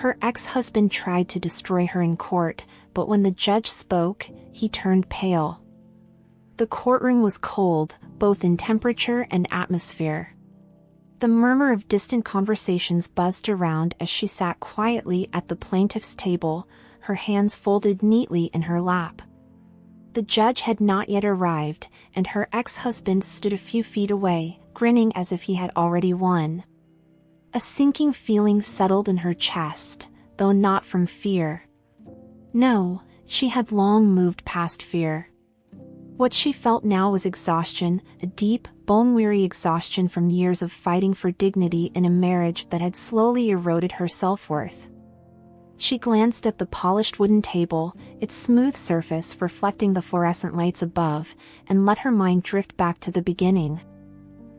Her ex-husband tried to destroy her in court, but when the judge spoke, he turned pale. The courtroom was cold, both in temperature and atmosphere. The murmur of distant conversations buzzed around as she sat quietly at the plaintiff's table, her hands folded neatly in her lap. The judge had not yet arrived, and her ex-husband stood a few feet away, grinning as if he had already won. A sinking feeling settled in her chest, though not from fear. No, she had long moved past fear. What she felt now was exhaustion, a deep, bone-weary exhaustion from years of fighting for dignity in a marriage that had slowly eroded her self-worth. She glanced at the polished wooden table, its smooth surface reflecting the fluorescent lights above, and let her mind drift back to the beginning.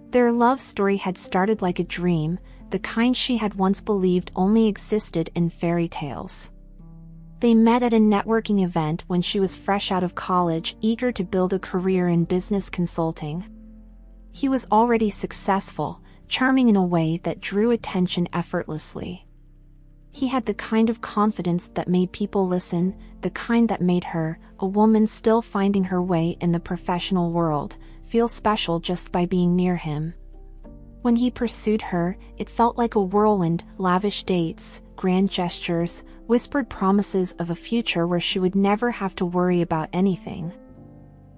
Their love story had started like a dream, the kind she had once believed only existed in fairy tales. They met at a networking event when she was fresh out of college, eager to build a career in business consulting. He was already successful, charming in a way that drew attention effortlessly. He had the kind of confidence that made people listen, the kind that made her, a woman still finding her way in the professional world, feel special just by being near him. When he pursued her, it felt like a whirlwind, lavish dates, grand gestures, whispered promises of a future where she would never have to worry about anything.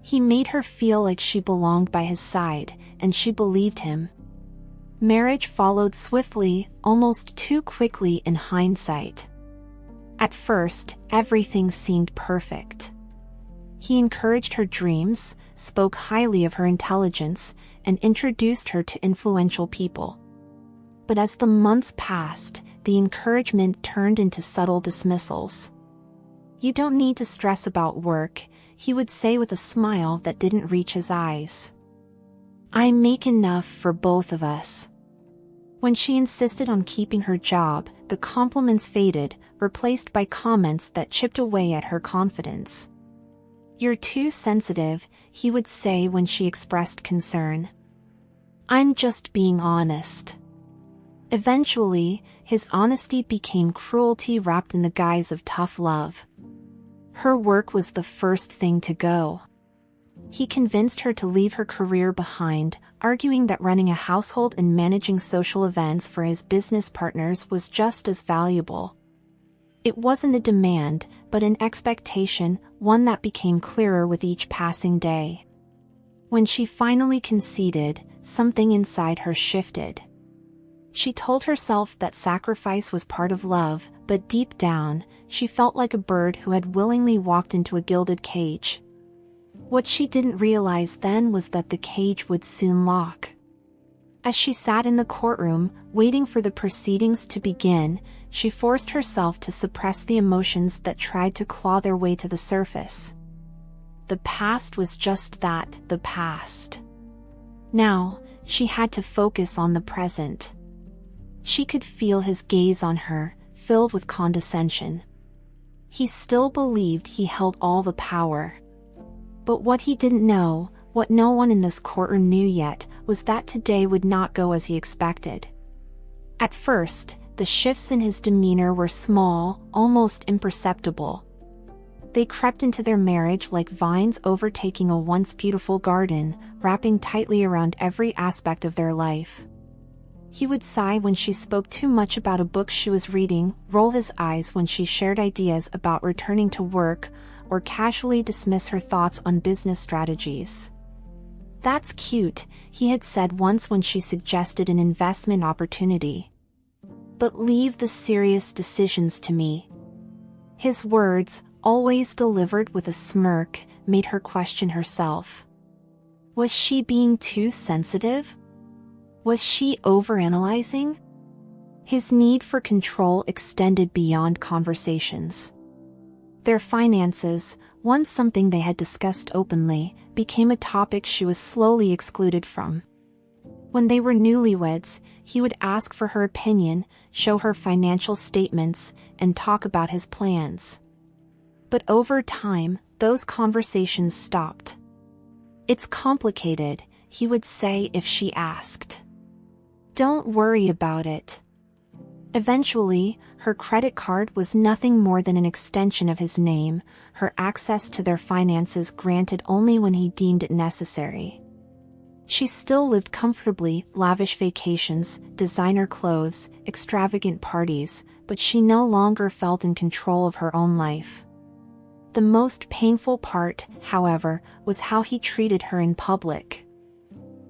He made her feel like she belonged by his side, and she believed him. Marriage followed swiftly, almost too quickly in hindsight. At first, everything seemed perfect. He encouraged her dreams, spoke highly of her intelligence, and introduced her to influential people. But as the months passed, the encouragement turned into subtle dismissals. "You don't need to stress about work," he would say with a smile that didn't reach his eyes. "I make enough for both of us." When she insisted on keeping her job, the compliments faded, replaced by comments that chipped away at her confidence. "You're too sensitive," he would say when she expressed concern. "I'm just being honest." Eventually, his honesty became cruelty wrapped in the guise of tough love. Her work was the first thing to go. He convinced her to leave her career behind, arguing that running a household and managing social events for his business partners was just as valuable. It wasn't a demand, but an expectation, one that became clearer with each passing day. When she finally conceded, something inside her shifted. She told herself that sacrifice was part of love, but deep down, she felt like a bird who had willingly walked into a gilded cage. What she didn't realize then was that the cage would soon lock. As she sat in the courtroom, waiting for the proceedings to begin, she forced herself to suppress the emotions that tried to claw their way to the surface. The past was just that, the past. Now, she had to focus on the present. She could feel his gaze on her, filled with condescension. He still believed he held all the power. But what he didn't know, what no one in this courtroom knew yet, was that today would not go as he expected. At first, the shifts in his demeanor were small, almost imperceptible. They crept into their marriage like vines overtaking a once beautiful garden, wrapping tightly around every aspect of their life. He would sigh when she spoke too much about a book she was reading, roll his eyes when she shared ideas about returning to work, or casually dismiss her thoughts on business strategies. "That's cute," he had said once when she suggested an investment opportunity. "But leave the serious decisions to me." His words, always delivered with a smirk, made her question herself. Was she being too sensitive? Was she overanalyzing? His need for control extended beyond conversations. Their finances, once something they had discussed openly, became a topic she was slowly excluded from. When they were newlyweds, he would ask for her opinion, show her financial statements, and talk about his plans. But over time, those conversations stopped. "It's complicated," he would say if she asked. "Don't worry about it." Eventually, Her credit card was nothing more than an extension of his name, her access to their finances granted only when he deemed it necessary. She still lived comfortably, lavish vacations, designer clothes, extravagant parties, but she no longer felt in control of her own life. The most painful part, however, was how he treated her in public.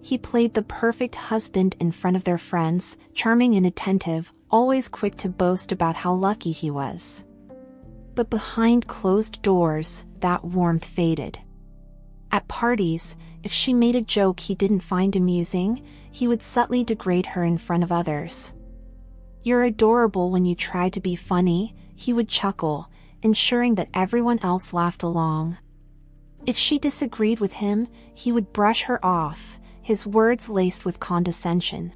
He played the perfect husband in front of their friends, charming and attentive, always quick to boast about how lucky he was. But behind closed doors, that warmth faded. At parties, if she made a joke he didn't find amusing, he would subtly degrade her in front of others. "You're adorable when you try to be funny," he would chuckle, ensuring that everyone else laughed along. If she disagreed with him, he would brush her off, his words laced with condescension.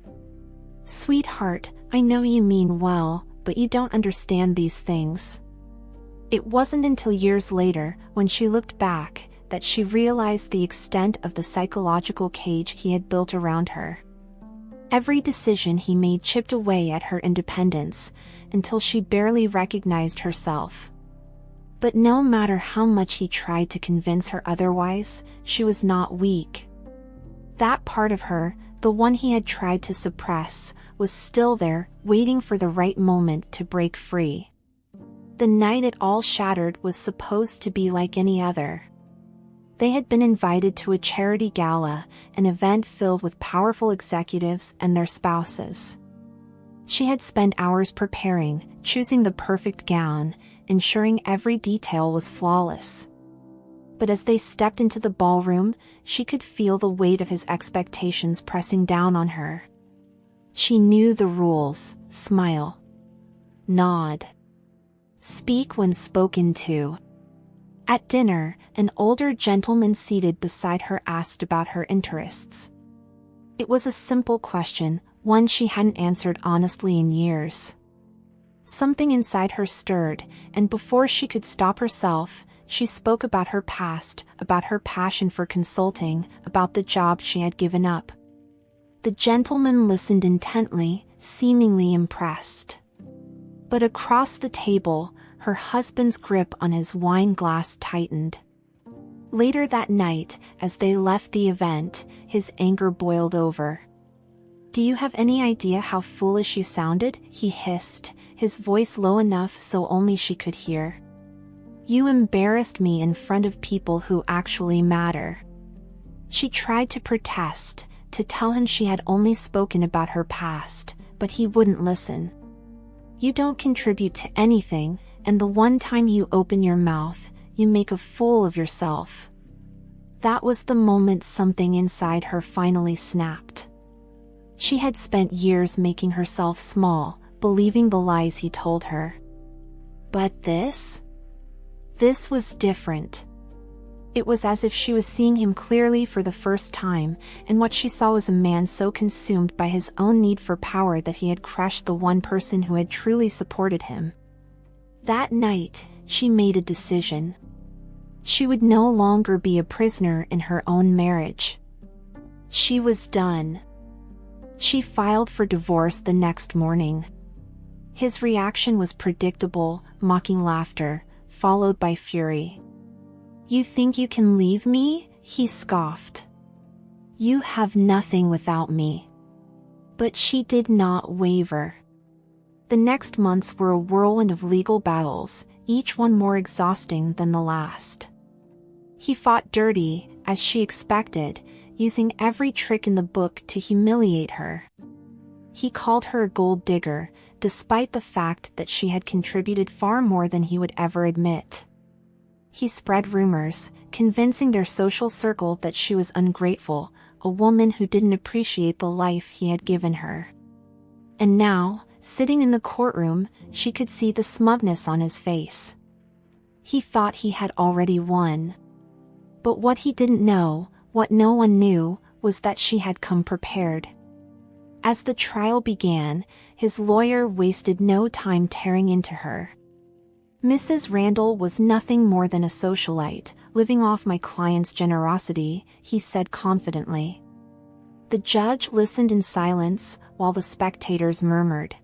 "Sweetheart, I know you mean well, but you don't understand these things." It wasn't until years later, when she looked back, that she realized the extent of the psychological cage he had built around her. Every decision he made chipped away at her independence, until she barely recognized herself. But no matter how much he tried to convince her otherwise, she was not weak. That part of her, the one he had tried to suppress, was still there, waiting for the right moment to break free. The night it all shattered was supposed to be like any other. They had been invited to a charity gala, an event filled with powerful executives and their spouses. She had spent hours preparing, choosing the perfect gown, ensuring every detail was flawless. But as they stepped into the ballroom, she could feel the weight of his expectations pressing down on her. She knew the rules: smile, nod, speak when spoken to. At dinner, an older gentleman seated beside her asked about her interests. It was a simple question, one she hadn't answered honestly in years. Something inside her stirred, and before she could stop herself, she spoke about her past, about her passion for consulting, about the job she had given up. The gentleman listened intently, seemingly impressed. But across the table, her husband's grip on his wine glass tightened. Later that night, as they left the event, his anger boiled over. "Do you have any idea how foolish you sounded?" he hissed, his voice low enough so only she could hear. "You embarrassed me in front of people who actually matter." She tried to protest, to tell him she had only spoken about her past, but he wouldn't listen. "You don't contribute to anything, and the one time you open your mouth, you make a fool of yourself." That was the moment something inside her finally snapped. She had spent years making herself small, believing the lies he told her. But this was different. It was as if she was seeing him clearly for the first time, and what she saw was a man so consumed by his own need for power that he had crushed the one person who had truly supported him. That night, she made a decision. She would no longer be a prisoner in her own marriage. She was done. She filed for divorce the next morning. His reaction was predictable, mocking laughter, followed by fury. "You think you can leave me?" he scoffed. "You have nothing without me." But she did not waver. The next months were a whirlwind of legal battles, each one more exhausting than the last. He fought dirty, as she expected, using every trick in the book to humiliate her. He called her a gold digger, despite the fact that she had contributed far more than he would ever admit. He spread rumors, convincing their social circle that she was ungrateful, a woman who didn't appreciate the life he had given her. And now, sitting in the courtroom, she could see the smugness on his face. He thought he had already won. But what he didn't know, what no one knew, was that she had come prepared. As the trial began, his lawyer wasted no time tearing into her. "Mrs. Randall was nothing more than a socialite, living off my client's generosity," he said confidently. The judge listened in silence, while the spectators murmured.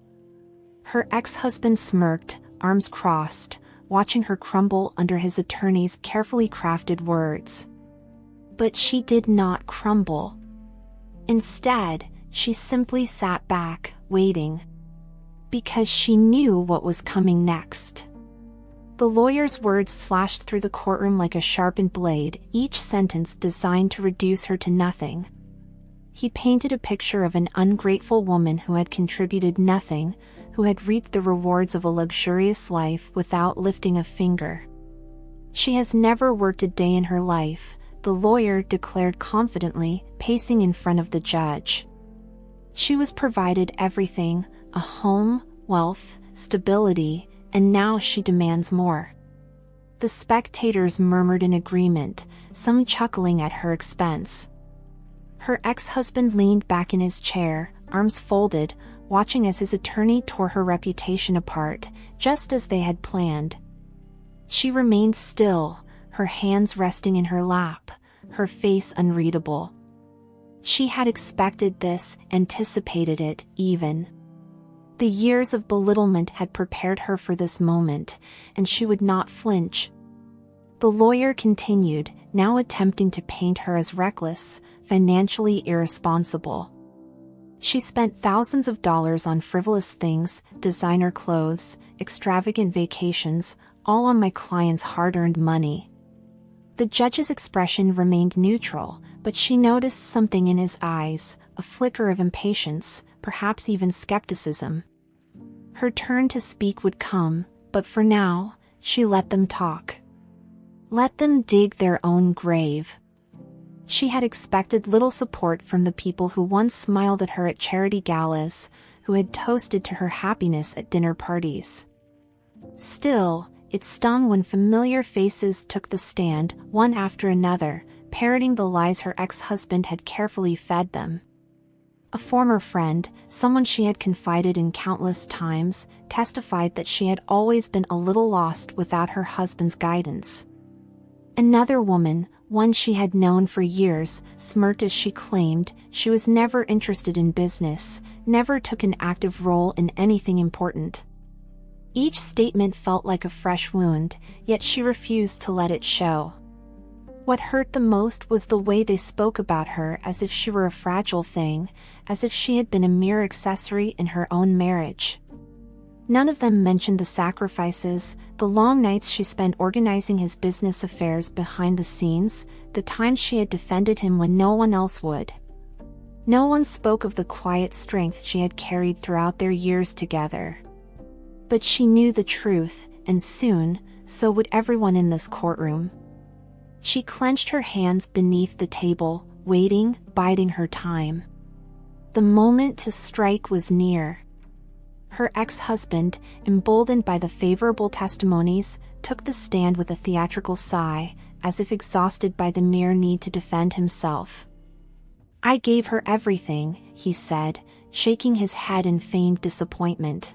Her ex-husband smirked, arms crossed, watching her crumble under his attorney's carefully crafted words. But she did not crumble. Instead, she simply sat back, waiting. Because she knew what was coming next. The lawyer's words slashed through the courtroom like a sharpened blade, each sentence designed to reduce her to nothing. He painted a picture of an ungrateful woman who had contributed nothing, who had reaped the rewards of a luxurious life without lifting a finger. She has never worked a day in her life, the lawyer declared confidently, pacing in front of the judge. She was provided everything, a home, wealth, stability, and now she demands more. The spectators murmured in agreement, some chuckling at her expense. Her ex-husband leaned back in his chair, arms folded, watching as his attorney tore her reputation apart, just as they had planned. She remained still, her hands resting in her lap, her face unreadable. She had expected this, anticipated it, even. The years of belittlement had prepared her for this moment, and she would not flinch. The lawyer continued, now attempting to paint her as reckless, financially irresponsible. She spent thousands of dollars on frivolous things, designer clothes, extravagant vacations, all on my client's hard-earned money. The judge's expression remained neutral, but she noticed something in his eyes, a flicker of impatience, perhaps even skepticism. Her turn to speak would come, but for now, she let them talk. Let them dig their own grave. She had expected little support from the people who once smiled at her at charity galas, who had toasted to her happiness at dinner parties. Still, it stung when familiar faces took the stand, one after another, parroting the lies her ex-husband had carefully fed them. A former friend, someone she had confided in countless times, testified that she had always been a little lost without her husband's guidance. Another woman, one she had known for years, smirked as she claimed she was never interested in business, never took an active role in anything important. Each statement felt like a fresh wound, yet she refused to let it show. What hurt the most was the way they spoke about her as if she were a fragile thing, as if she had been a mere accessory in her own marriage. None of them mentioned the sacrifices, the long nights she spent organizing his business affairs behind the scenes, the times she had defended him when no one else would. No one spoke of the quiet strength she had carried throughout their years together. But she knew the truth, and soon, so would everyone in this courtroom. She clenched her hands beneath the table, waiting, biding her time. The moment to strike was near. Her ex-husband, emboldened by the favorable testimonies, took the stand with a theatrical sigh, as if exhausted by the mere need to defend himself. "I gave her everything," he said, shaking his head in feigned disappointment.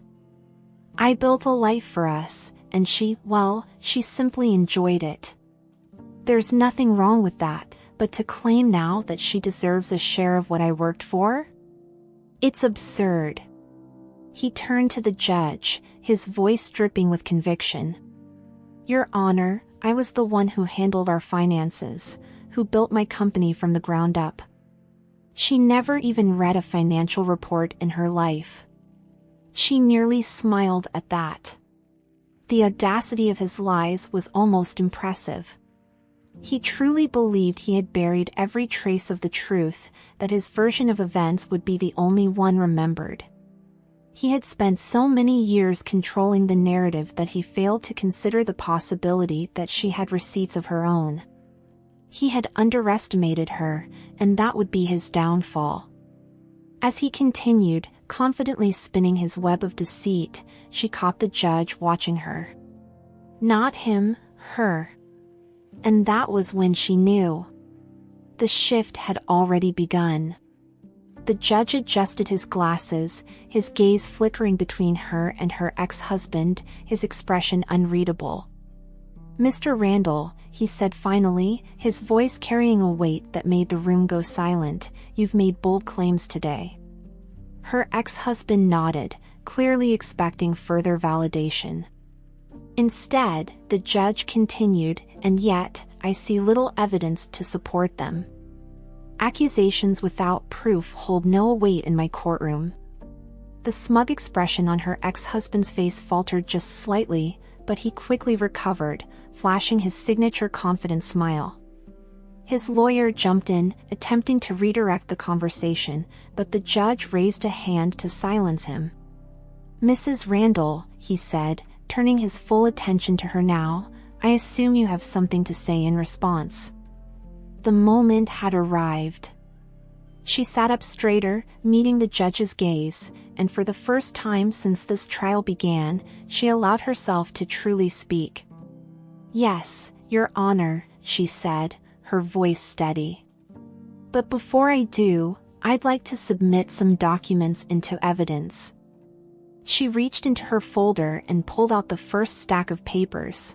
"I built a life for us, and she simply enjoyed it. There's nothing wrong with that, but to claim now that she deserves a share of what I worked for? It's absurd." He turned to the judge, his voice dripping with conviction. "Your Honor, I was the one who handled our finances, who built my company from the ground up." She never even read a financial report in her life. She nearly smiled at that. The audacity of his lies was almost impressive. He truly believed he had buried every trace of the truth, that his version of events would be the only one remembered. He had spent so many years controlling the narrative that he failed to consider the possibility that she had receipts of her own. He had underestimated her, and that would be his downfall. As he continued, confidently spinning his web of deceit, she caught the judge watching her. Not him, her. And that was when she knew. The shift had already begun. The judge adjusted his glasses, his gaze flickering between her and her ex-husband, his expression unreadable. "Mr. Randall," he said finally, his voice carrying a weight that made the room go silent, "you've made bold claims today." Her ex-husband nodded, clearly expecting further validation. Instead, the judge continued, "And yet, I see little evidence to support them. Accusations without proof hold no weight in my courtroom." The smug expression on her ex-husband's face faltered just slightly, but he quickly recovered, flashing his signature confident smile. His lawyer jumped in, attempting to redirect the conversation, but the judge raised a hand to silence him. "Mrs. Randall," he said, turning his full attention to her now, "I assume you have something to say in response." The moment had arrived. She sat up straighter, meeting the judge's gaze, and for the first time since this trial began, she allowed herself to truly speak. "Yes, Your Honor," she said, her voice steady. "But before I do, I'd like to submit some documents into evidence." She reached into her folder and pulled out the first stack of papers.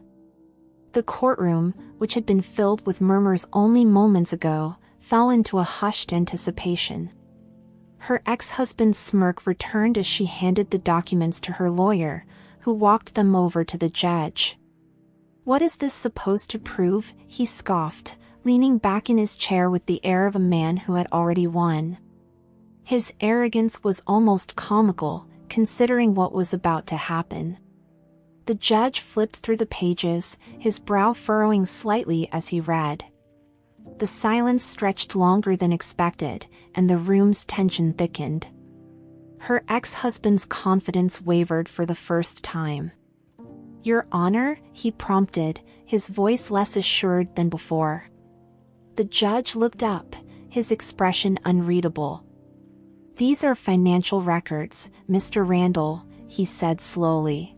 The courtroom, which had been filled with murmurs only moments ago, fell into a hushed anticipation. Her ex-husband's smirk returned as she handed the documents to her lawyer, who walked them over to the judge. "What is this supposed to prove?" he scoffed, leaning back in his chair with the air of a man who had already won. His arrogance was almost comical, considering what was about to happen. The judge flipped through the pages, his brow furrowing slightly as he read. The silence stretched longer than expected, and the room's tension thickened. Her ex-husband's confidence wavered for the first time. "Your Honor," he prompted, his voice less assured than before. The judge looked up, his expression unreadable. "These are financial records, Mr. Randall," he said slowly.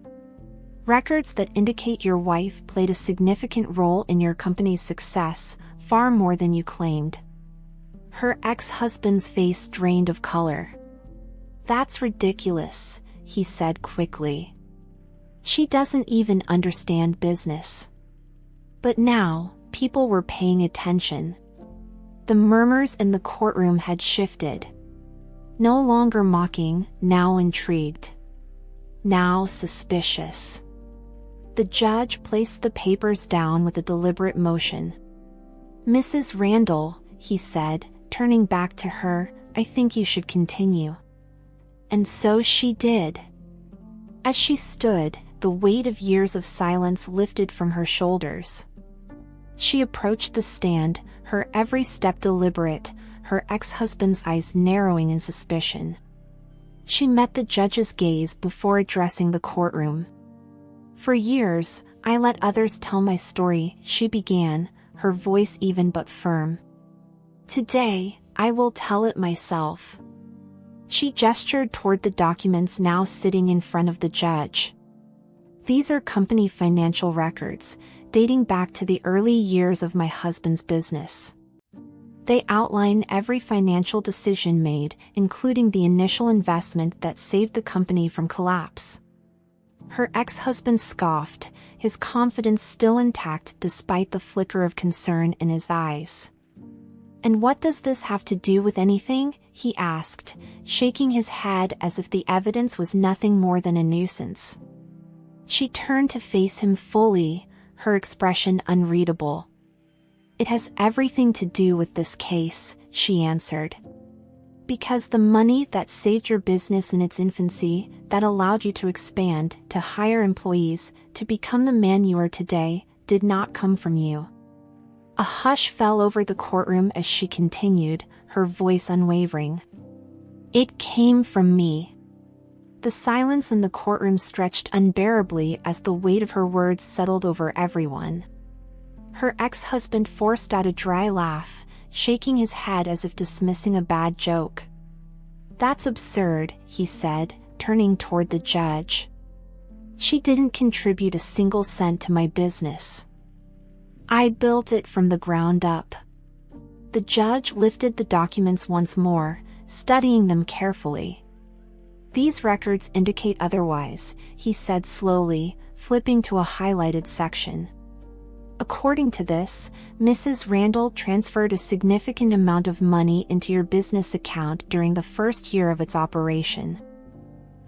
"Records that indicate your wife played a significant role in your company's success, far more than you claimed." Her ex-husband's face drained of color. "That's ridiculous," he said quickly. "She doesn't even understand business." But now, people were paying attention. The murmurs in the courtroom had shifted. No longer mocking, now intrigued. Now suspicious. The judge placed the papers down with a deliberate motion. "Mrs. Randall," he said, turning back to her, "I think you should continue." And so she did. As she stood, the weight of years of silence lifted from her shoulders. She approached the stand, her every step deliberate, her ex-husband's eyes narrowing in suspicion. She met the judge's gaze before addressing the courtroom. "For years, I let others tell my story," she began, her voice even but firm. "Today, I will tell it myself." She gestured toward the documents now sitting in front of the judge. "These are company financial records, dating back to the early years of my husband's business. They outline every financial decision made, including the initial investment that saved the company from collapse." Her ex-husband scoffed, his confidence still intact despite the flicker of concern in his eyes. "And what does this have to do with anything?" he asked, shaking his head as if the evidence was nothing more than a nuisance. She turned to face him fully, her expression unreadable. "It has everything to do with this case," she answered. "Because the money that saved your business in its infancy, that allowed you to expand, to hire employees, to become the man you are today, did not come from you." A hush fell over the courtroom as she continued, her voice unwavering. "It came from me." The silence in the courtroom stretched unbearably as the weight of her words settled over everyone. Her ex-husband forced out a dry laugh, shaking his head as if dismissing a bad joke. "That's absurd," he said, turning toward the judge. "She didn't contribute a single cent to my business. I built it from the ground up." The judge lifted the documents once more, studying them carefully. "These records indicate otherwise," he said slowly, flipping to a highlighted section. "According to this, Mrs. Randall transferred a significant amount of money into your business account during the first year of its operation."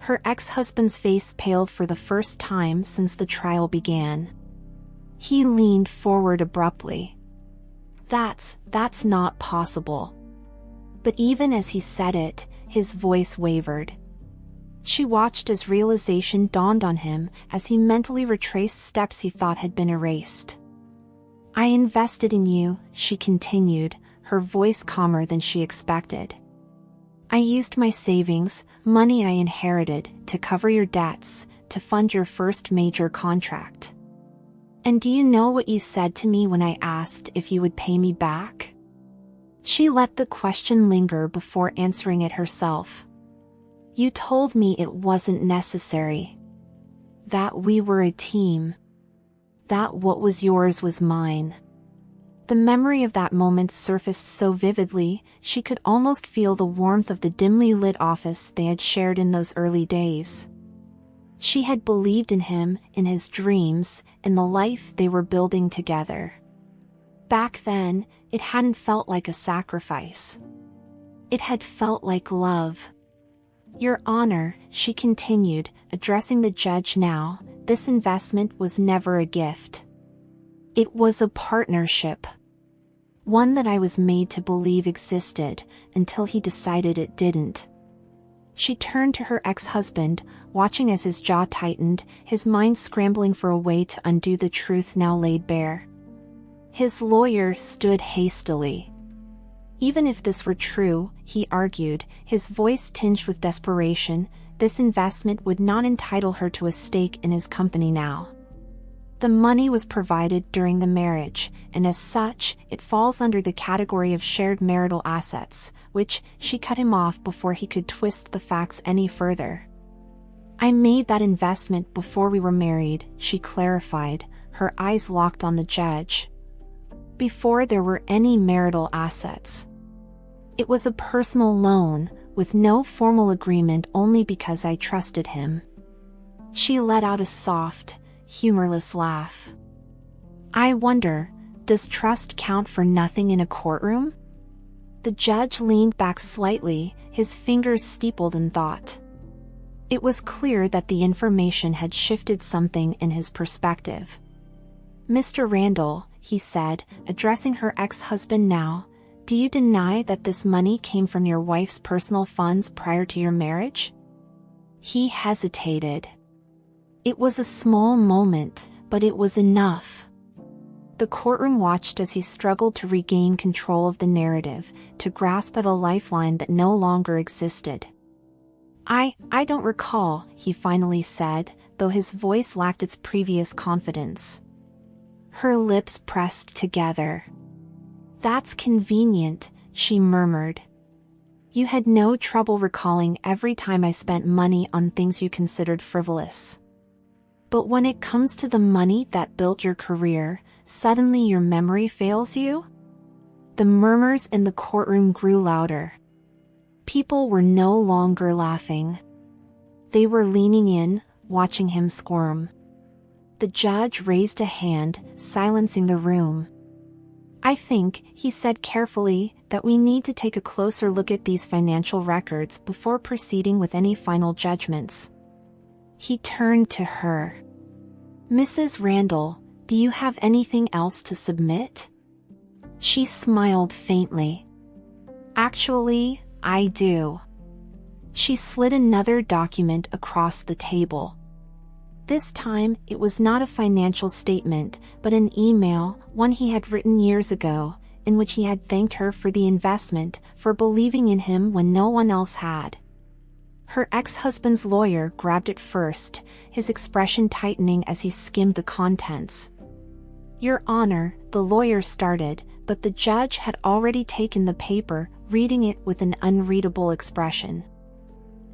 Her ex-husband's face paled for the first time since the trial began. He leaned forward abruptly. That's not possible. But even as he said it, his voice wavered. She watched as realization dawned on him as he mentally retraced steps he thought had been erased. I invested in you, she continued, her voice calmer than she expected. I used my savings, money I inherited, to cover your debts, to fund your first major contract. And do you know what you said to me when I asked if you would pay me back? She let the question linger before answering it herself. You told me it wasn't necessary. That we were a team. That what was yours was mine. The memory of that moment surfaced so vividly, she could almost feel the warmth of the dimly lit office they had shared in those early days. She had believed in him, in his dreams, in the life they were building together. Back then, it hadn't felt like a sacrifice. It had felt like love. Your Honor, she continued, addressing the judge now, this investment was never a gift. It was a partnership. One that I was made to believe existed, until he decided it didn't. She turned to her ex-husband, watching as his jaw tightened, his mind scrambling for a way to undo the truth now laid bare. His lawyer stood hastily. Even if this were true, he argued, his voice tinged with desperation, this investment would not entitle her to a stake in his company now. The money was provided during the marriage, and as such, it falls under the category of shared marital assets, which, she cut him off before he could twist the facts any further. I made that investment before we were married, she clarified, her eyes locked on the judge. Before there were any marital assets. It was a personal loan, with no formal agreement, only because I trusted him. She let out a soft, humorless laugh. I wonder, does trust count for nothing in a courtroom? The judge leaned back slightly, his fingers steepled in thought. It was clear that the information had shifted something in his perspective. Mr. Randall, he said, addressing her ex-husband now, do you deny that this money came from your wife's personal funds prior to your marriage? He hesitated. It was a small moment, but it was enough. The courtroom watched as he struggled to regain control of the narrative, to grasp at a lifeline that no longer existed. I don't recall, he finally said, though his voice lacked its previous confidence. Her lips pressed together. That's convenient, she murmured. You had no trouble recalling every time I spent money on things you considered frivolous. But when it comes to the money that built your career, suddenly your memory fails you? The murmurs in the courtroom grew louder. People were no longer laughing. They were leaning in, watching him squirm. The judge raised a hand, silencing the room. I think, he said carefully, that we need to take a closer look at these financial records before proceeding with any final judgments. He turned to her. Mrs. Randall, do you have anything else to submit? She smiled faintly. Actually, I do. She slid another document across the table. This time, it was not a financial statement, but an email, one he had written years ago, in which he had thanked her for the investment, for believing in him when no one else had. Her ex-husband's lawyer grabbed it first, his expression tightening as he skimmed the contents. Your Honor, the lawyer started, but the judge had already taken the paper, reading it with an unreadable expression.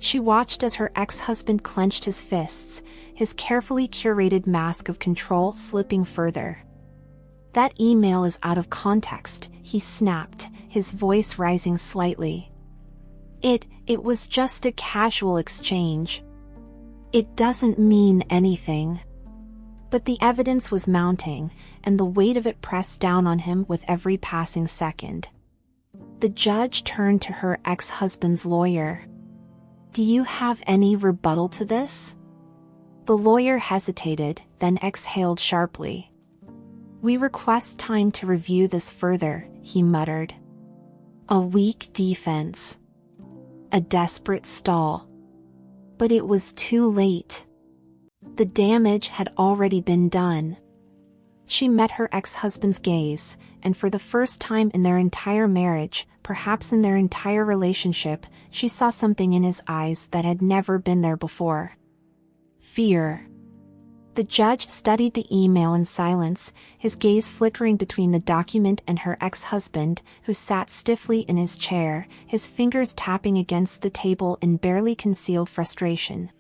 She watched as her ex-husband clenched his fists, his carefully curated mask of control slipping further. That email is out of context, he snapped, his voice rising slightly. It was just a casual exchange. It doesn't mean anything. But the evidence was mounting, and the weight of it pressed down on him with every passing second. The judge turned to her ex-husband's lawyer. Do you have any rebuttal to this? The lawyer hesitated, then exhaled sharply. We request time to review this further, he muttered. A weak defense. A desperate stall. But it was too late. The damage had already been done. She met her ex-husband's gaze, and for the first time in their entire marriage, perhaps in their entire relationship, she saw something in his eyes that had never been there before. Fear. The judge studied the email in silence, his gaze flickering between the document and her ex-husband, who sat stiffly in his chair, his fingers tapping against the table in barely concealed frustration.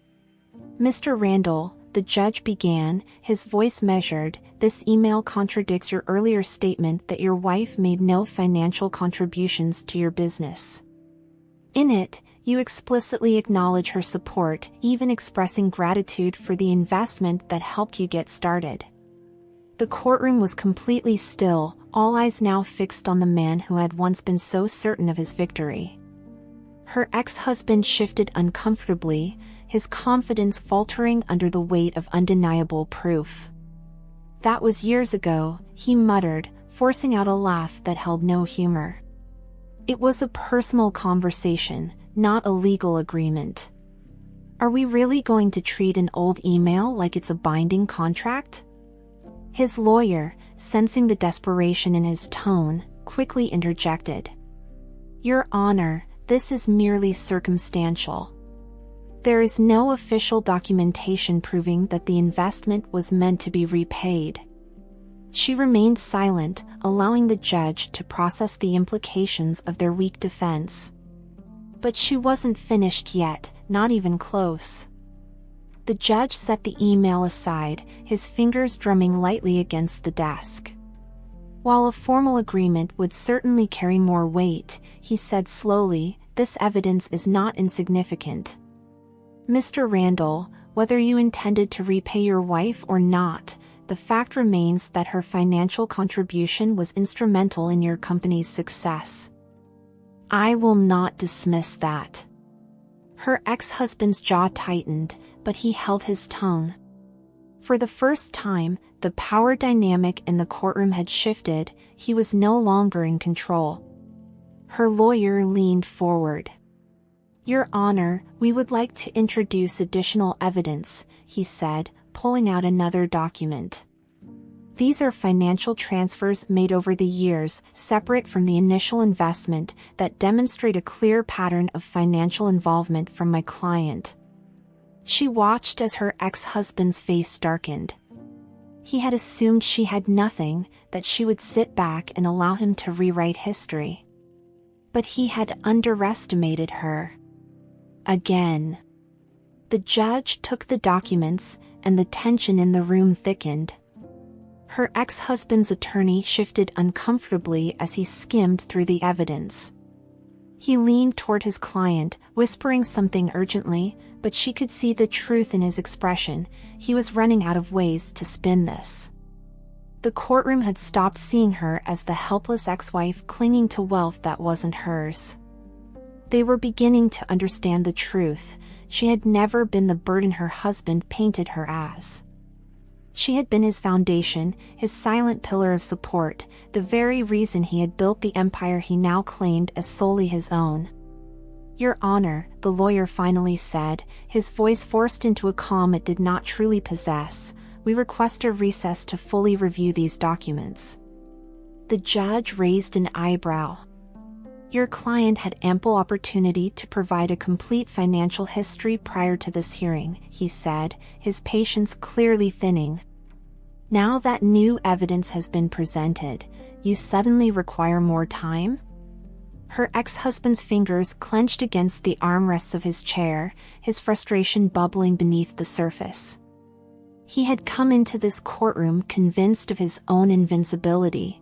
Mr. Randall, the judge began, his voice measured, this email contradicts your earlier statement that your wife made no financial contributions to your business. In it, you explicitly acknowledge her support, even expressing gratitude for the investment that helped you get started. The courtroom was completely still, all eyes now fixed on the man who had once been so certain of his victory. Her ex-husband shifted uncomfortably, his confidence faltering under the weight of undeniable proof. That was years ago, he muttered, forcing out a laugh that held no humor. It was a personal conversation, not a legal agreement. Are we really going to treat an old email like it's a binding contract? His lawyer, sensing the desperation in his tone, quickly interjected. Your Honor, this is merely circumstantial. There is no official documentation proving that the investment was meant to be repaid. She remained silent, allowing the judge to process the implications of their weak defense. But she wasn't finished yet, not even close. The judge set the email aside, his fingers drumming lightly against the desk. While a formal agreement would certainly carry more weight, he said slowly, this evidence is not insignificant. Mr. Randall, whether you intended to repay your wife or not, the fact remains that her financial contribution was instrumental in your company's success. I will not dismiss that. Her ex-husband's jaw tightened, but he held his tone. For the first time, the power dynamic in the courtroom had shifted, he was no longer in control. Her lawyer leaned forward. Your Honor, we would like to introduce additional evidence, he said, pulling out another document. These are financial transfers made over the years, separate from the initial investment, that demonstrate a clear pattern of financial involvement from my client. She watched as her ex-husband's face darkened. He had assumed she had nothing, that she would sit back and allow him to rewrite history. But he had underestimated her. Again. The judge took the documents, and the tension in the room thickened. Her ex-husband's attorney shifted uncomfortably as he skimmed through the evidence. He leaned toward his client, whispering something urgently, but she could see the truth in his expression. He was running out of ways to spin this. The courtroom had stopped seeing her as the helpless ex-wife clinging to wealth that wasn't hers. They were beginning to understand the truth. She had never been the burden her husband painted her as. She had been his foundation, his silent pillar of support, the very reason he had built the empire he now claimed as solely his own. Your Honor, the lawyer finally said, his voice forced into a calm it did not truly possess, we request a recess to fully review these documents. The judge raised an eyebrow. Your client had ample opportunity to provide a complete financial history prior to this hearing, he said, his patience clearly thinning. Now that new evidence has been presented, you suddenly require more time? Her ex-husband's fingers clenched against the armrests of his chair, his frustration bubbling beneath the surface. He had come into this courtroom convinced of his own invincibility.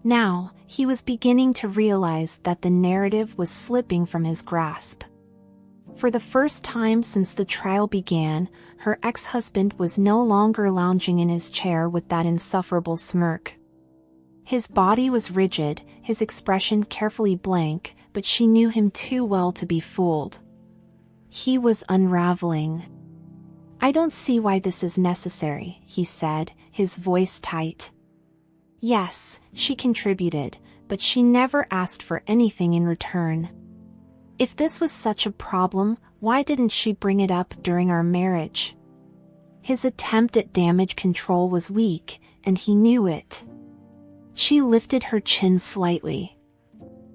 Now, he was beginning to realize that the narrative was slipping from his grasp. For the first time since the trial began, her ex-husband was no longer lounging in his chair with that insufferable smirk. His body was rigid, his expression carefully blank, but she knew him too well to be fooled. He was unraveling. "I don't see why this is necessary," he said, his voice tight. "Yes, she contributed, but she never asked for anything in return. If this was such a problem, why didn't she bring it up during our marriage?" His attempt at damage control was weak, and he knew it. She lifted her chin slightly.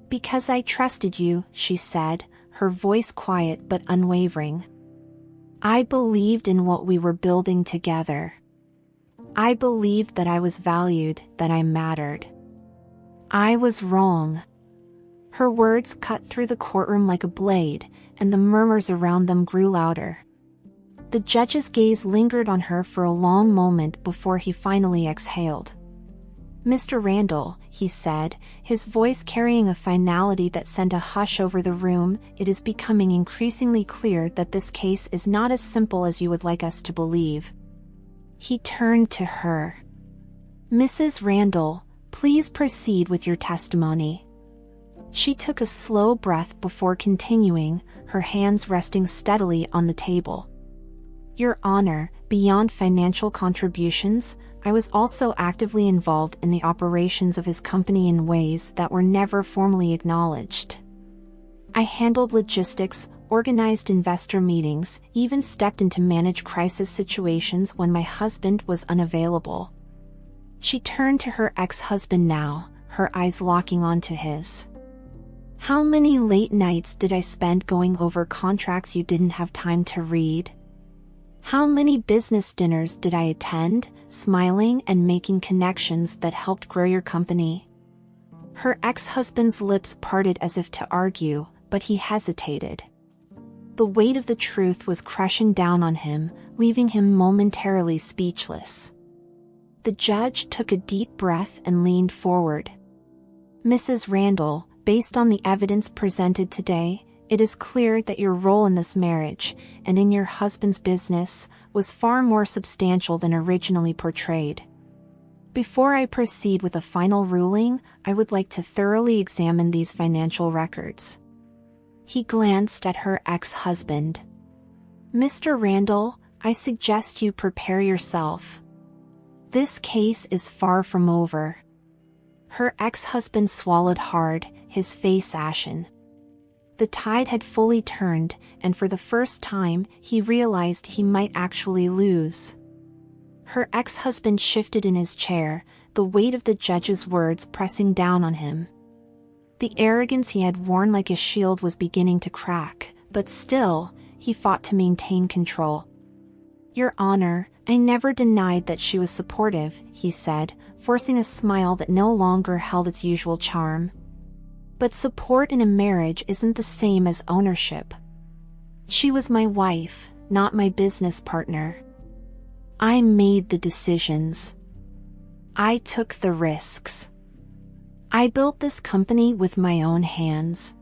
"Because I trusted you," she said, her voice quiet but unwavering. "I believed in what we were building together. I believed that I was valued, that I mattered. I was wrong." Her words cut through the courtroom like a blade, and the murmurs around them grew louder. The judge's gaze lingered on her for a long moment before he finally exhaled. "Mr. Randall," he said, his voice carrying a finality that sent a hush over the room, "it is becoming increasingly clear that this case is not as simple as you would like us to believe." He turned to her. "Mrs. Randall, please proceed with your testimony." She took a slow breath before continuing, her hands resting steadily on the table. "Your Honor, beyond financial contributions, I was also actively involved in the operations of his company in ways that were never formally acknowledged. I handled logistics, organized investor meetings, even stepped in to manage crisis situations when my husband was unavailable." She turned to her ex-husband now, her eyes locking onto his. "How many late nights did I spend going over contracts you didn't have time to read? How many business dinners did I attend, smiling and making connections that helped grow your company?" Her ex-husband's lips parted as if to argue, but he hesitated. The weight of the truth was crushing down on him, leaving him momentarily speechless. The judge took a deep breath and leaned forward. "Mrs. Randall, based on the evidence presented today, it is clear that your role in this marriage, and in your husband's business, was far more substantial than originally portrayed. Before I proceed with a final ruling, I would like to thoroughly examine these financial records." He glanced at her ex-husband. "Mr. Randall, I suggest you prepare yourself. This case is far from over." Her ex-husband swallowed hard, his face ashen. The tide had fully turned, and for the first time, he realized he might actually lose. Her ex-husband shifted in his chair, the weight of the judge's words pressing down on him. The arrogance he had worn like a shield was beginning to crack, but still, he fought to maintain control. "Your Honor, I never denied that she was supportive," he said, forcing a smile that no longer held its usual charm. "But support in a marriage isn't the same as ownership. She was my wife, not my business partner. I made the decisions. I took the risks. I built this company with my own hands."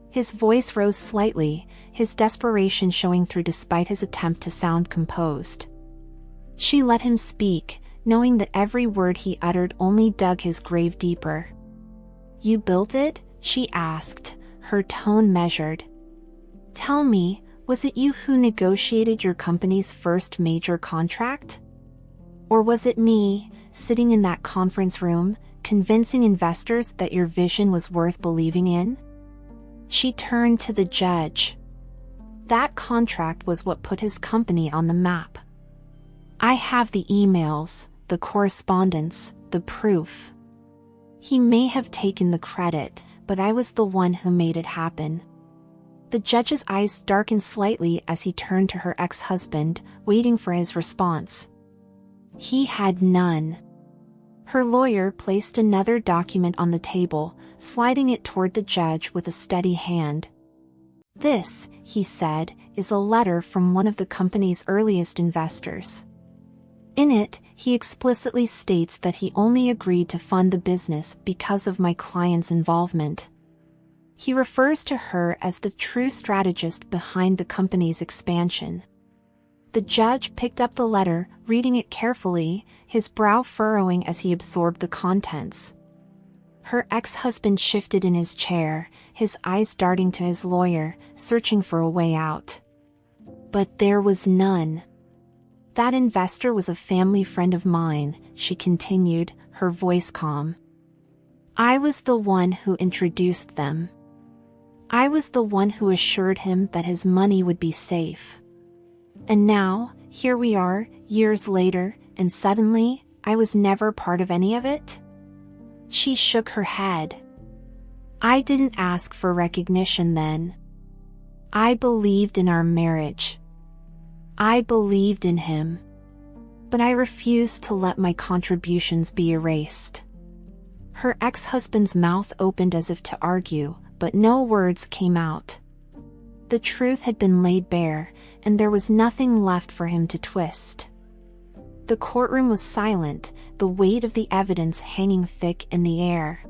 His voice rose slightly, his desperation showing through despite his attempt to sound composed. She let him speak, knowing that every word he uttered only dug his grave deeper. "You built it?" she asked, her tone measured. "Tell me, was it you who negotiated your company's first major contract? Or was it me, sitting in that conference room, convincing investors that your vision was worth believing in?" She turned to the judge. "That contract was what put his company on the map. I have the emails, the correspondence, the proof. He may have taken the credit, but I was the one who made it happen." The judge's eyes darkened slightly as he turned to her ex-husband, waiting for his response. He had none. Her lawyer placed another document on the table, sliding it toward the judge with a steady hand. "This," he said, "is a letter from one of the company's earliest investors. In it, he explicitly states that he only agreed to fund the business because of my client's involvement. He refers to her as the true strategist behind the company's expansion." The judge picked up the letter, reading it carefully, his brow furrowing as he absorbed the contents. Her ex-husband shifted in his chair, his eyes darting to his lawyer, searching for a way out. But there was none. That investor was a family friend of mine, she continued, her voice calm. I was the one who introduced them. I was the one who assured him that his money would be safe. And now, here we are, years later, and suddenly, I was never part of any of it? She shook her head. I didn't ask for recognition then. I believed in our marriage. I believed in him. But I refused to let my contributions be erased. Her ex-husband's mouth opened as if to argue, but no words came out. The truth had been laid bare, and there was nothing left for him to twist. The courtroom was silent, the weight of the evidence hanging thick in the air.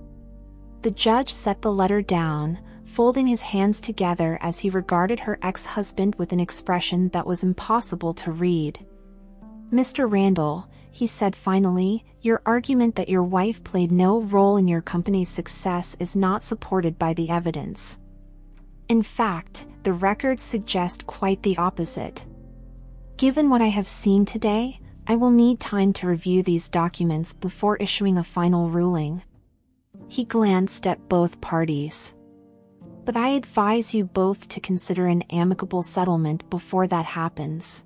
The judge set the letter down, folding his hands together as he regarded her ex-husband with an expression that was impossible to read. Mr. Randall, he said finally, your argument that your wife played no role in your company's success is not supported by the evidence. In fact, the records suggest quite the opposite. Given what I have seen today, I will need time to review these documents before issuing a final ruling. He glanced at both parties. But I advise you both to consider an amicable settlement before that happens.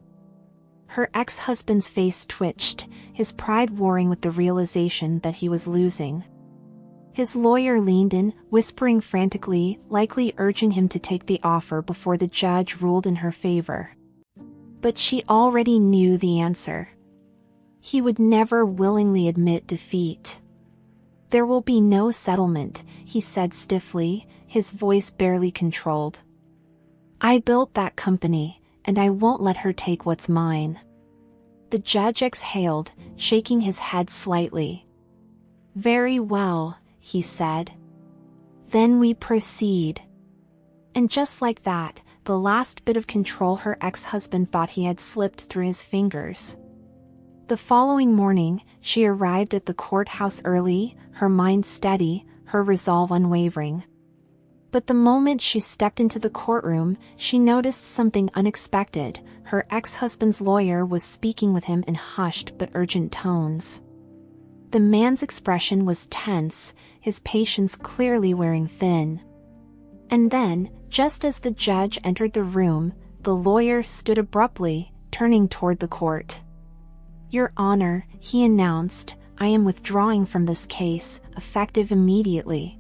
Her ex-husband's face twitched, his pride warring with the realization that he was losing. His lawyer leaned in, whispering frantically, likely urging him to take the offer before the judge ruled in her favor. But she already knew the answer. He would never willingly admit defeat. There will be no settlement, he said stiffly, his voice barely controlled. I built that company, and I won't let her take what's mine. The judge exhaled, shaking his head slightly. Very well, he said. Then we proceed. And just like that, the last bit of control her ex-husband thought he had slipped through his fingers. The following morning, she arrived at the courthouse early, her mind steady, her resolve unwavering. But the moment she stepped into the courtroom, she noticed something unexpected. Her ex-husband's lawyer was speaking with him in hushed but urgent tones. The man's expression was tense, his patience clearly wearing thin. And then, just as the judge entered the room, the lawyer stood abruptly, turning toward the court. Your Honor, he announced, I am withdrawing from this case, effective immediately.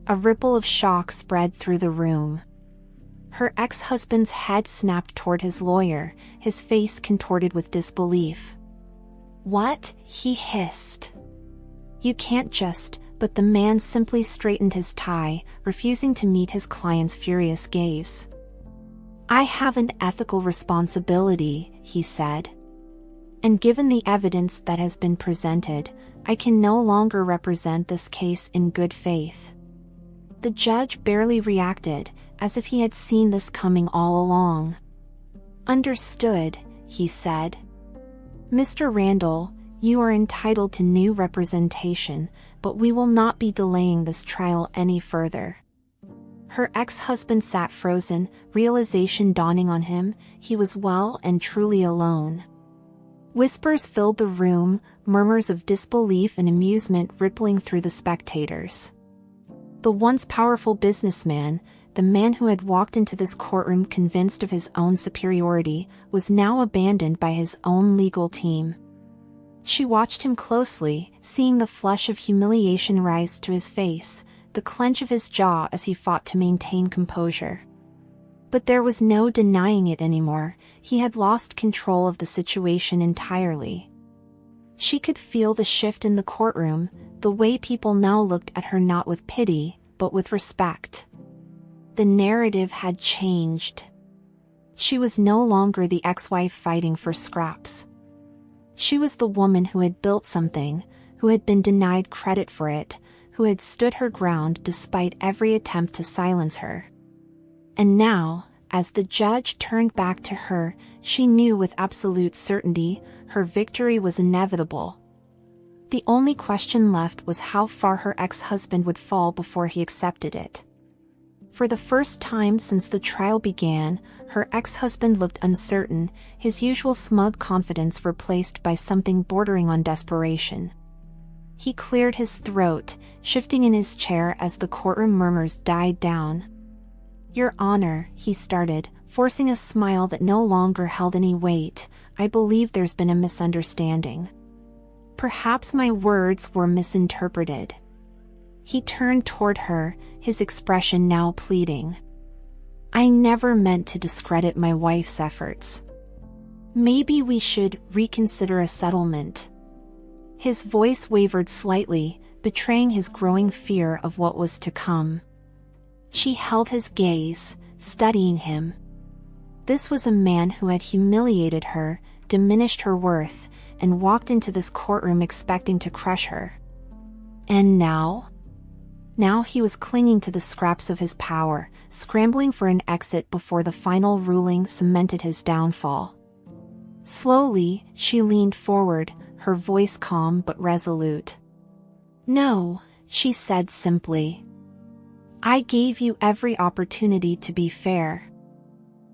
A ripple of shock spread through the room. Her ex-husband's head snapped toward his lawyer, his face contorted with disbelief. What? He hissed. You can't just, but the man simply straightened his tie, refusing to meet his client's furious gaze. I have an ethical responsibility, he said. And given the evidence that has been presented, I can no longer represent this case in good faith. The judge barely reacted, as if he had seen this coming all along. Understood, he said. Mr. Randall, you are entitled to new representation, but we will not be delaying this trial any further. Her ex-husband sat frozen, realization dawning on him, he was well and truly alone. Whispers filled the room, murmurs of disbelief and amusement rippling through the spectators. The once powerful businessman, the man who had walked into this courtroom convinced of his own superiority, was now abandoned by his own legal team. She watched him closely, seeing the flush of humiliation rise to his face, the clench of his jaw as he fought to maintain composure. But there was no denying it anymore, he had lost control of the situation entirely. She could feel the shift in the courtroom, the way people now looked at her not with pity, but with respect. The narrative had changed. She was no longer the ex-wife fighting for scraps. She was the woman who had built something, who had been denied credit for it, who had stood her ground despite every attempt to silence her. And now, as the judge turned back to her, she knew with absolute certainty her victory was inevitable. The only question left was how far her ex-husband would fall before he accepted it. For the first time since the trial began, her ex-husband looked uncertain, his usual smug confidence replaced by something bordering on desperation. He cleared his throat, shifting in his chair as the courtroom murmurs died down. "Your Honor," he started, forcing a smile that no longer held any weight, "I believe there's been a misunderstanding. Perhaps my words were misinterpreted." He turned toward her, his expression now pleading. "I never meant to discredit my wife's efforts. Maybe we should reconsider a settlement." His voice wavered slightly, betraying his growing fear of what was to come. She held his gaze, studying him. This was a man who had humiliated her, diminished her worth, and walked into this courtroom expecting to crush her. And now? Now he was clinging to the scraps of his power, scrambling for an exit before the final ruling cemented his downfall. Slowly, she leaned forward, her voice calm but resolute. "No," she said simply. "I gave you every opportunity to be fair.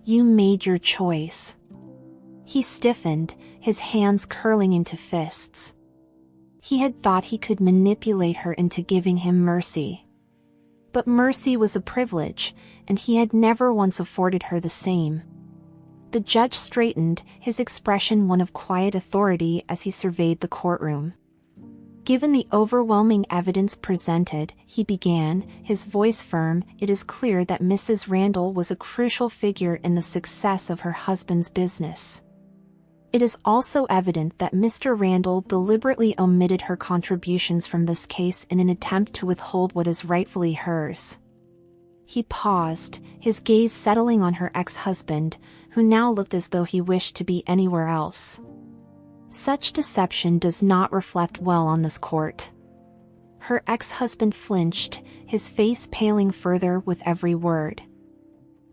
You made your choice." He stiffened, his hands curling into fists. He had thought he could manipulate her into giving him mercy. But mercy was a privilege, and he had never once afforded her the same. The judge straightened, his expression one of quiet authority as he surveyed the courtroom. Given the overwhelming evidence presented, he began, his voice firm, "It is clear that Mrs. Randall was a crucial figure in the success of her husband's business. It is also evident that Mr. Randall deliberately omitted her contributions from this case in an attempt to withhold what is rightfully hers." He paused, his gaze settling on her ex-husband, who now looked as though he wished to be anywhere else. Such deception does not reflect well on this court. Her ex-husband flinched, his face paling further with every word.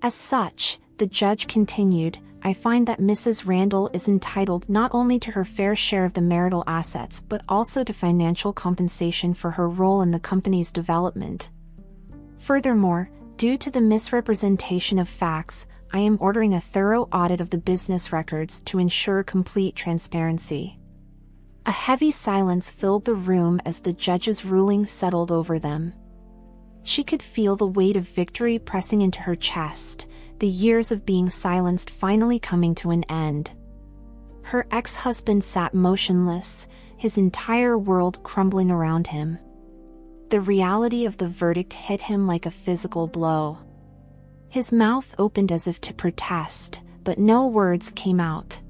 "As such," the judge continued, "I find that Mrs. Randall is entitled not only to her fair share of the marital assets but also to financial compensation for her role in the company's development. Furthermore, due to the misrepresentation of facts, I am ordering a thorough audit of the business records to ensure complete transparency." A heavy silence filled the room as the judge's ruling settled over them. She could feel the weight of victory pressing into her chest, the years of being silenced finally coming to an end. Her ex-husband sat motionless, his entire world crumbling around him. The reality of the verdict hit him like a physical blow. His mouth opened as if to protest, but no words came out.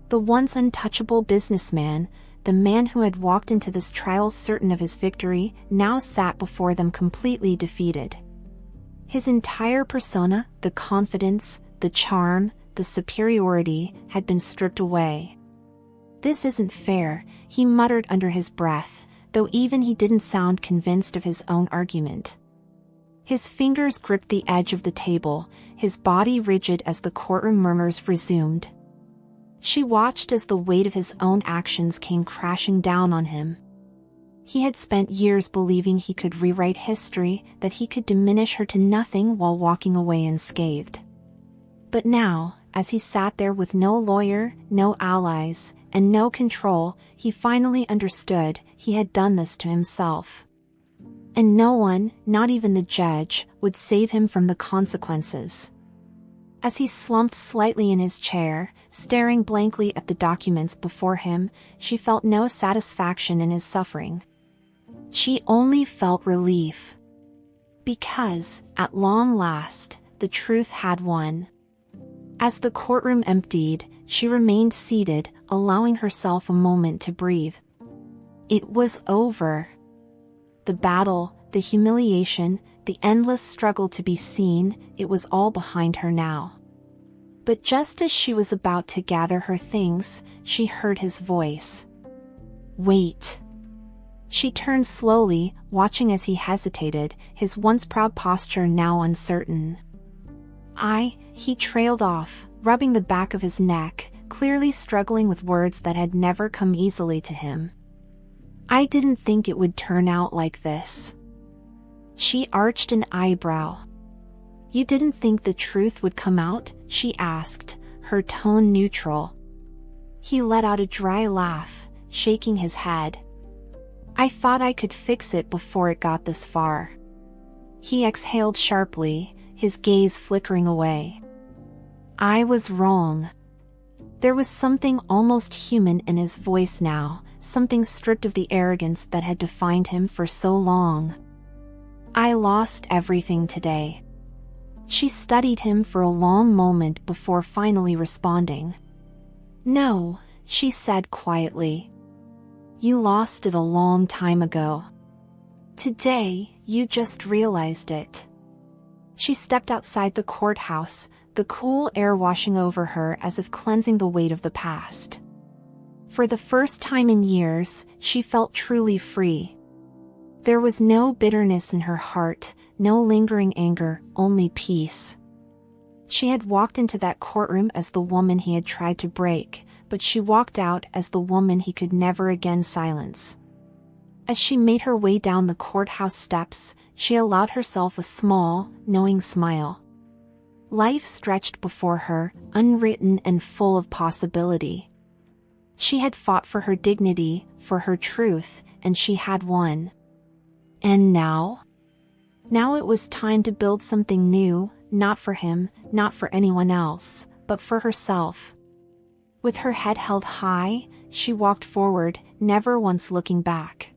The once untouchable businessman, the man who had walked into this trial certain of his victory, now sat before them completely defeated. His entire persona, the confidence, the charm, the superiority, had been stripped away. "This isn't fair," he muttered under his breath, though even he didn't sound convinced of his own argument. His fingers gripped the edge of the table, his body rigid as the courtroom murmurs resumed. She watched as the weight of his own actions came crashing down on him. He had spent years believing he could rewrite history, that he could diminish her to nothing while walking away unscathed. But now, as he sat there with no lawyer, no allies, and no control, he finally understood he had done this to himself. And no one, not even the judge, would save him from the consequences. As he slumped slightly in his chair, staring blankly at the documents before him, she felt no satisfaction in his suffering. She only felt relief. Because, at long last, the truth had won. As the courtroom emptied, she remained seated, allowing herself a moment to breathe. It was over. The battle, the humiliation, the endless struggle to be seen, it was all behind her now. But just as she was about to gather her things, she heard his voice. "Wait." She turned slowly, watching as he hesitated, his once proud posture now uncertain. He trailed off, rubbing the back of his neck, clearly struggling with words that had never come easily to him. I didn't think it would turn out like this. She arched an eyebrow. You didn't think the truth would come out? She asked, her tone neutral. He let out a dry laugh, shaking his head. I thought I could fix it before it got this far. He exhaled sharply, his gaze flickering away. I was wrong. There was something almost human in his voice now, something stripped of the arrogance that had defined him for so long. I lost everything today. She studied him for a long moment before finally responding. No, she said quietly. You lost it a long time ago. Today, you just realized it. She stepped outside the courthouse, the cool air washing over her as if cleansing the weight of the past. For the first time in years, she felt truly free. There was no bitterness in her heart, no lingering anger, only peace. She had walked into that courtroom as the woman he had tried to break, but she walked out as the woman he could never again silence. As she made her way down the courthouse steps, she allowed herself a small, knowing smile. Life stretched before her, unwritten and full of possibility. She had fought for her dignity, for her truth, and she had won. And now? Now it was time to build something new, not for him, not for anyone else, but for herself. With her head held high, she walked forward, never once looking back.